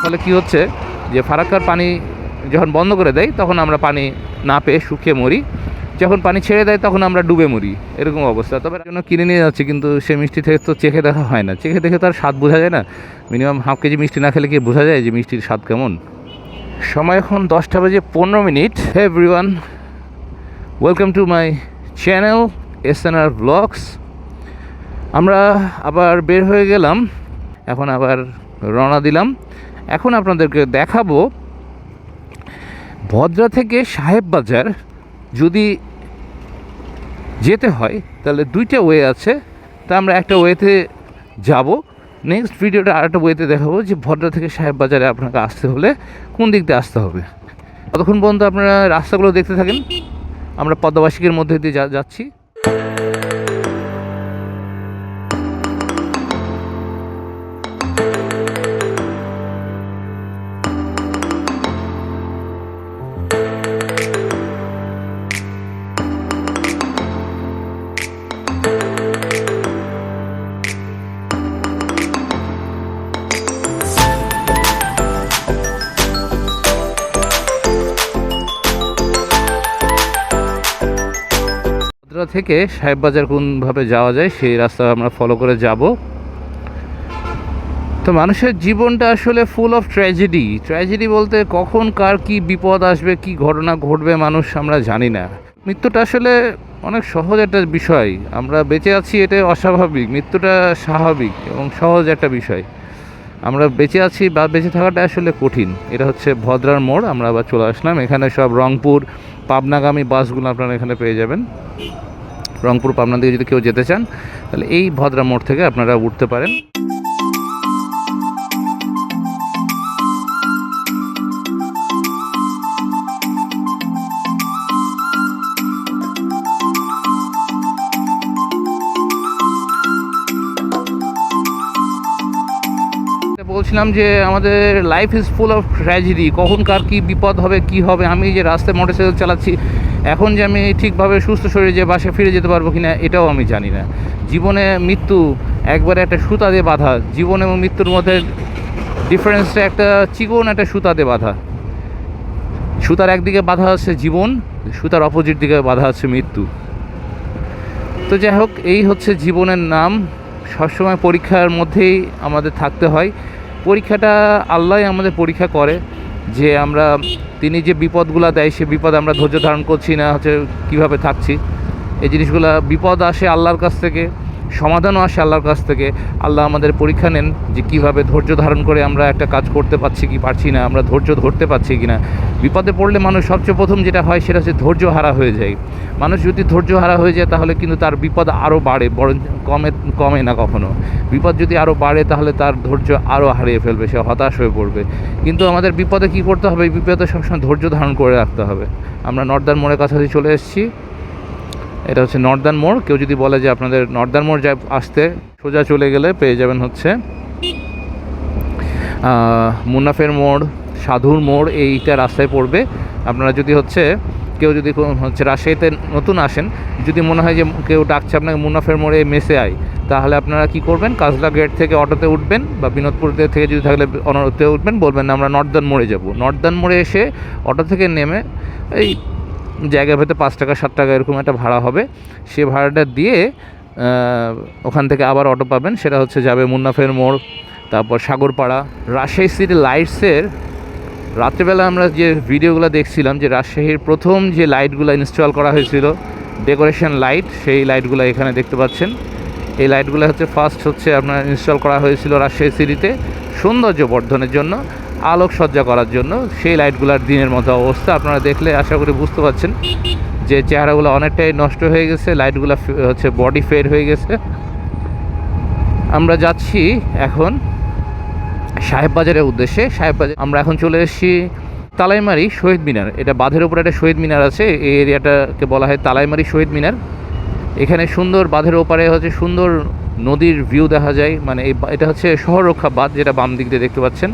তাহলে কি হচ্ছে যে ফারাক্কার পানি যখন বন্ধ করে দেয় তখন আমরা পানি না পেয়ে শুকিয়ে মরি, যখন পানি ছেড়ে দেয় তখন আমরা ডুবে মরি, এরকম অবস্থা। তবে জন্য কিনে নিয়ে যাচ্ছি, কিন্তু সে মিষ্টি থেকে তো চেখে দেখা হয় না, চেখে দেখে তো আর স্বাদ বোঝা যায় না। মিনিমাম হাফ কেজি মিষ্টি না খেলে কি বোঝা যায় যে মিষ্টির স্বাদ কেমন। সময় এখন 10:15। Hey everyone, welcome to my channel SNR blogs. আমরা আবার বের হয়ে গেলাম, এখন আবার রওনা দিলাম। এখন আপনাদেরকে দেখাবো ভদ্রা থেকে সাহেব বাজার যদি যেতে হয় তাহলে দুইটা ওয়ে আছে, তা আমরা একটা ওয়েতে যাব। নেক্সট ভিডিওটা আরেকটা ওয়েতে দেখাবো যে ভদ্রা থেকে সাহেব বাজারে আপনাকে আসতে হলে কোন দিক দিয়ে আসতে হবে। ততক্ষণ পর্যন্ত আপনারা রাস্তাগুলো দেখতে থাকেন। আমরা পদ্মাবাসিকের মধ্যে দিয়ে যাচ্ছি। থেকে সাহেব বাজার কোনভাবে যাওয়া যায় সেই রাস্তা আমরা ফলো করে যাব। তো মানুষের জীবনটা আসলে ফুল অফ ট্র্যাজেডি বলতে কখন কার কি বিপদ আসবে, কি ঘটনা ঘটবে মানুষ আমরা জানি না। মৃত্যুটা আসলে অনেক সহজ একটা বিষয়, আমরা বেঁচে আছি এটা অস্বাভাবিক, মৃত্যুটা স্বাভাবিক এবং সহজ একটা বিষয়। আমরা বেঁচে আছি বা বেঁচে থাকাটা আসলে কঠিন। এটা হচ্ছে ভদ্রার মোড়, আমরা আবার চলে আসলাম। এখানে সব রংপুর পাবনাগামী বাসগুলো আপনারা এখানে পেয়ে যাবেন। রংপুর পাবনা দিকে যদি কেউ যেতে চান তাহলে এই ভদ্রা মোড় থেকে আপনারা উঠতে পারেন। বলছিলাম যে আমাদের life is full of tragedy, কখন কার কী বিপদ হবে কি হবে। আমি যে রাস্তায় মোটরসাইকেল চালাচ্ছি এখন, যে আমি ঠিকভাবে সুস্থ শরীরে যে বাসায় ফিরে যেতে পারবো কিনা এটাও আমি জানি না। জীবনে মৃত্যু একবারে একটা সুতা দিয়ে বাঁধা, জীবন এবং মৃত্যুর মধ্যে ডিফারেন্সটা একটা চিকন একটা সুতা দিয়ে বাঁধা। সুতার একদিকে বাঁধা আছে জীবন, সুতার অপোজিট দিকে বাঁধা আছে মৃত্যু। তো যাই হোক, এই হচ্ছে জীবনের নাম। সবসময় পরীক্ষার মধ্যেই আমাদের থাকতে হয়। পরীক্ষাটা আল্লাহ আমাদের পরীক্ষা করে, যে আমরা তিনি যে বিপদগুলো দেয় সে বিপদ আমরা ধৈর্য ধারণ করছি না হচ্ছে কীভাবে থাকছি। এই জিনিসগুলো বিপদ আসে আল্লাহর কাছ থেকে, সমাধানও আসে আল্লাহর কাছ থেকে। আল্লাহ আমাদের পরীক্ষা নেন যে কীভাবে ধৈর্য ধারণ করে আমরা একটা কাজ করতে পারছি কি পারছি না, আমরা ধৈর্য ধরতে পারছি কি না। বিপদে পড়লে মানুষ সবচেয়ে প্রথম যেটা হয় সেটা হচ্ছে ধৈর্য হারা হয়ে যায়। মানুষ যদি ধৈর্য হারা হয়ে যায় তাহলে কিন্তু তার বিপদ আরও বাড়ে, বরং কমে না কখনো। বিপদ যদি আরও বাড়ে তাহলে তার ধৈর্য আরও হারিয়ে ফেলবে, সে হতাশ হয়ে পড়বে। কিন্তু আমাদের বিপদে কী করতে হবে? বিপদে সবসময় ধৈর্য ধারণ করে রাখতে হবে। আমরা নর্দার্ন মোড়ের কাছাকাছি চলে এসেছি। এটা হচ্ছে নর্দার্ন মোড়। কেউ যদি বলে যে আপনাদের নর্দার্ন মোড় যায় আসতে, সোজা চলে গেলে পেয়ে যাবেন হচ্ছে মুন্নাফের মোড়, সাধুর মোড়, এইটা রাস্তায় পড়বে। আপনারা যদি হচ্ছে কেউ যদি হচ্ছে রাজশাহীতে নতুন আসেন, যদি মনে হয় যে কেউ ডাকছে আপনাকে মুন্নাফের মোড়ে মেসে আয়, তাহলে আপনারা কি করবেন? কাজলা গেট থেকে অটোতে উঠবেন, বা বিনোদপুর থেকে যদি থাকলে অটোতে উঠবেন, বলবেন না আমরা নর্দার্ন মোড়ে যাব। নর্দার্ন মোড়ে এসে অটো থেকে নেমে এই জায়গা ভেতরে 5 টাকা 7 টাকা এরকম একটা ভাড়া হবে, সে ভাড়াটা দিয়ে ওখান থেকে আবার অটো পাবেন। সেটা হচ্ছে যাবে মুন্নাফের মোড়, তারপর সাগরপাড়া। রাজশাহী সিটি লাইটসের রাত্রেবেলা আমরা যে ভিডিওগুলো দেখছিলাম, যে রাজশাহীর প্রথম যে লাইটগুলো ইনস্টল করা হয়েছিল, ডেকোরেশন লাইট, সেই লাইটগুলো এখানে দেখতে পাচ্ছেন। এই লাইটগুলো হচ্ছে ফার্স্ট হচ্ছে আপনার ইনস্টল করা হয়েছিল রাজশাহী সিটিতে সৌন্দর্য বর্ধনের জন্য, আলোকসজ্জা করার জন্য। সেই লাইটগুলোর দিনের মতো অবস্থা আপনারা দেখলে আশা করি বুঝতে পারছেন যে চেহারাগুলো অনেকটাই নষ্ট হয়ে গেছে, লাইটগুলো হচ্ছে বডি ফেড হয়ে গেছে। আমরা যাচ্ছি এখন সাহেব বাজারের উদ্দেশ্যে। সাহেব বাজার আমরা এখন চলে এসেছি তালাইমারি শহীদ মিনার। এটা বাঁধের উপরে একটা শহীদ মিনার আছে, এই এরিয়াটাকে বলা হয় তালাইমারি শহীদ মিনার। এখানে সুন্দর বাঁধের ওপারে হচ্ছে সুন্দর নদীর ভিউ দেখা যায়। মানে এটা হচ্ছে শহর রক্ষা বাঁধ, যেটা বাম দিক দিয়ে দেখতে পাচ্ছেন।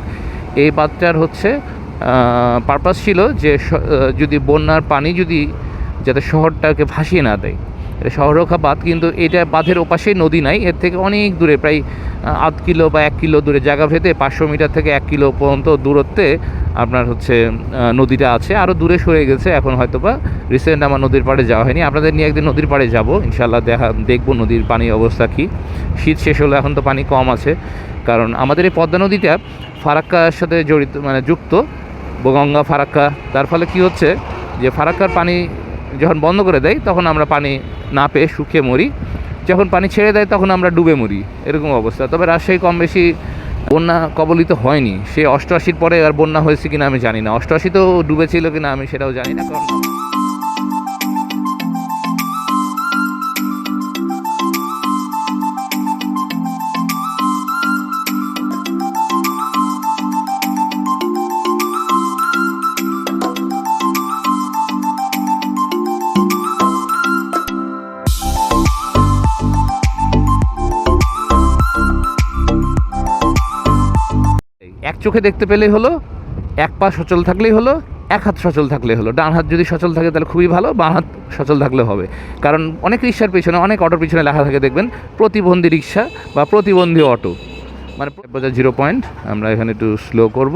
এই বাঁধটার হচ্ছে পারপাস ছিল যে যদি বন্যার পানি যদি যাতে শহরটাকে ভাসিয়ে না দেয়, এটা শহর রক্ষা বাঁধ। কিন্তু এটা বাঁধের ওপাশে নদী নাই, এর থেকে অনেক দূরে প্রায় আধ কিলো বা 1 কিলো দূরে, জায়গা ভেদে 500 মিটার থেকে 1 কিলো পর্যন্ত দূরত্বে আপনার হচ্ছে নদীটা আছে। আরও দূরে সরে গেছে এখন, হয়তো বা রিসেন্ট আমার নদীর পাড়ে যাওয়া হয়নি। আপনাদের নিয়ে একদিন নদীর পাড়ে যাব ইনশাল্লাহ, দেখবো নদীর পানির অবস্থা কী। শীত শেষ হলো, এখন তো পানি কম আছে, কারণ আমাদের এই পদ্মা নদীটা ফারাক্কার সাথে জড়িত, মানে যুক্ত, গঙ্গা ফারাক্কা। তার ফলে কি হচ্ছে যে ফারাক্কার পানি যখন বন্ধ করে দেয় তখন আমরা পানি না পেয়ে শুকিয়ে মরি, যখন পানি ছেড়ে দেয় তখন আমরা ডুবে মরি, এরকম অবস্থা। তবে রাজশাহী কম বেশি বন্যা কবলিত হয়নি। সে 88-র পরে আর বন্যা হয়েছে কিনা আমি জানি না, 88-তেও ডুবেছিল কিনা আমি সেটাও জানি না, কারণ এক চোখে দেখতে পেলেই হলো, এক পা সচল থাকলেই হলো, এক হাত সচল থাকলেই হলো। ডান হাত যদি সচল থাকে তাহলে খুবই ভালো, বাঁ হাত সচল থাকলে হবে। কারণ অনেক রিক্সার পিছনে, অনেক অটোর পিছনে লেখা থাকে দেখবেন প্রতিবন্ধী রিক্সা বা প্রতিবন্ধী অটো, মানে 0 পয়েন্ট। আমরা এখানে একটু স্লো করব।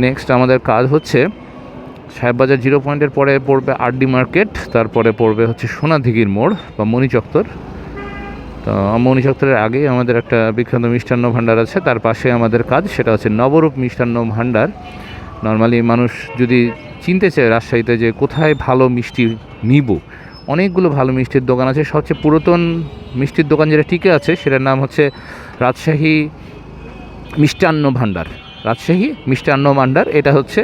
নেক্সট আমাদের কাজ হচ্ছে সাহেববাজার 0 পয়েন্টের পরে পড়বে আরডি মার্কেট, তারপরে পড়বে হচ্ছে সোনাদিঘির মোড় বা মণিচত্বর। তো মণিচত্বরের আগেই আমাদের একটা বিখ্যাত মিষ্টান্ন ভাণ্ডার আছে, তার পাশে আমাদের কাজ, সেটা হচ্ছে নবরূপ মিষ্টান্ন ভাণ্ডার। নর্মালি মানুষ যদি চিনতে চায় রাজশাহীতে যে কোথায় ভালো মিষ্টি নিব, অনেকগুলো ভালো মিষ্টির দোকান আছে। সবচেয়ে পুরাতন মিষ্টির দোকান যেটা টিকে আছে সেটার নাম হচ্ছে রাজশাহী মিষ্টান্ন ভাণ্ডার। রাজশাহী মিষ্টান্ন ভাণ্ডার, এটা হচ্ছে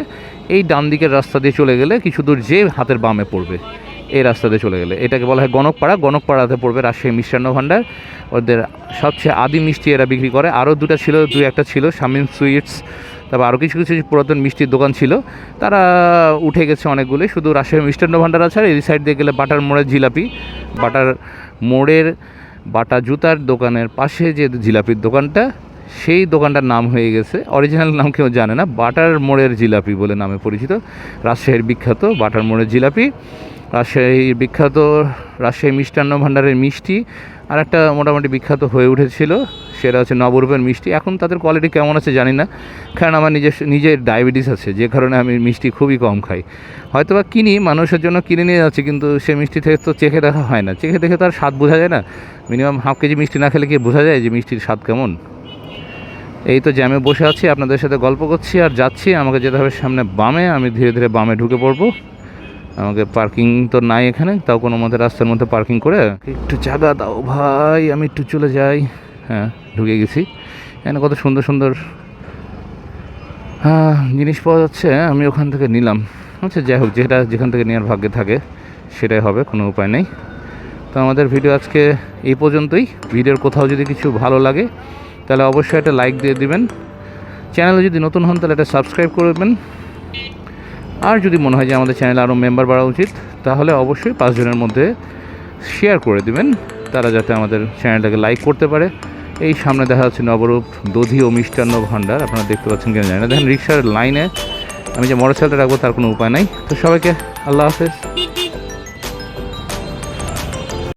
এই ডান দিকের রাস্তা দিয়ে চলে গেলে কিছু দূর যে হাতের বামে পড়বে, এই রাস্তাতে চলে গেলে এটাকে বলা হয় গণকপাড়া। গণকপাড়াতে পড়বে রাজশাহী মিষ্টান্ন ভাণ্ডার। ওদের সবচেয়ে আদি মিষ্টি এরা বিক্রি করে। আরও দুই একটা ছিল শামীম সুইটস, তারপর আরও কিছু কিছু পুরাতন মিষ্টির দোকান ছিল, তারা উঠে গেছে অনেকগুলোই। শুধু রাজশাহী মিষ্টান্ন ভাণ্ডার আছে। আর এই সাইড দিয়ে গেলে বাটার মোড়ের জিলাপি, বাটার মোড়ের বাটা জুতার দোকানের পাশে যে জিলাপির দোকানটা, সেই দোকানটার নাম হয়ে গেছে, অরিজিনাল নাম কেউ জানে না, বাটার মোড়ের জিলাপি বলে নামে পরিচিত। রাজশাহীর বিখ্যাত বাটার মোড়ের জিলাপি, রাজশাহীর বিখ্যাত রাজশাহী মিষ্টান্ন ভাণ্ডারের মিষ্টি। আর একটা মোটামুটি বিখ্যাত হয়ে উঠেছিল, সেটা হচ্ছে নবরূপের মিষ্টি। এখন তাদের কোয়ালিটি কেমন আছে জানি না, কারণ আমার নিজের ডায়াবেটিস আছে, যে কারণে আমি মিষ্টি খুবই কম খাই। হয়তো বা কিনি, মানুষের জন্য কিনে নিয়ে যাচ্ছি, কিন্তু সে মিষ্টি থেকে তো চেখে দেখা হয় না। চেখে দেখে তো আর স্বাদ বোঝা যায় না। মিনিমাম হাফ কেজি মিষ্টি না খেলে কি বোঝা যায় যে মিষ্টির স্বাদ কেমন। এই তো জ্যামে বসে আছি, আপনাদের সাথে গল্প করছি আর যাচ্ছি। আমাকে যেতে হবে সামনে বামে, আমি ধীরে ধীরে বামে ঢুকে পড়বো। আমাকে পার্কিং তো নাই এখানে, তাও কোনো মতে রাস্তার মধ্যে পার্কিং করে একটু জায়গা দাও ভাই, আমি একটু চলে যাই। হ্যাঁ, ঢুকে গেছি। এখানে কত সুন্দর সুন্দর জিনিস পাওয়া যাচ্ছে, আমি ওখান থেকে নিলাম। আচ্ছা, যাই হোক, যেখান থেকে নেওয়ার ভাগ্যে থাকে সেটাই হবে, কোনো উপায় নেই। তো আমাদের ভিডিও আজকে এই পর্যন্তই। ভিডিওর কোথাও যদি কিছু ভালো লাগে তাহলে অবশ্যই একটা লাইক দিয়ে দিবেন। চ্যানেলে যদি নতুন হন তাহলে এটা সাবস্ক্রাইব করবেন। আর যদি মনে হয় যে আমাদের চ্যানেলে আরও মেম্বার বাড়া উচিত, তাহলে অবশ্যই 5 জনের মধ্যে শেয়ার করে দিবেন, তারা যাতে আমাদের চ্যানেলটাকে লাইক করতে পারে। এই সামনে দেখা যাচ্ছে নবরূপ দধি ও মিষ্টান্ন ভাণ্ডার, আপনারা দেখতে পাচ্ছেন কিনা জানি না। দেখেন রিক্সার লাইনে আমি যে মোটরসাইকেলটা রাখবো তার কোনো উপায় নাই। তো সবাইকে আল্লাহ হাফেজ।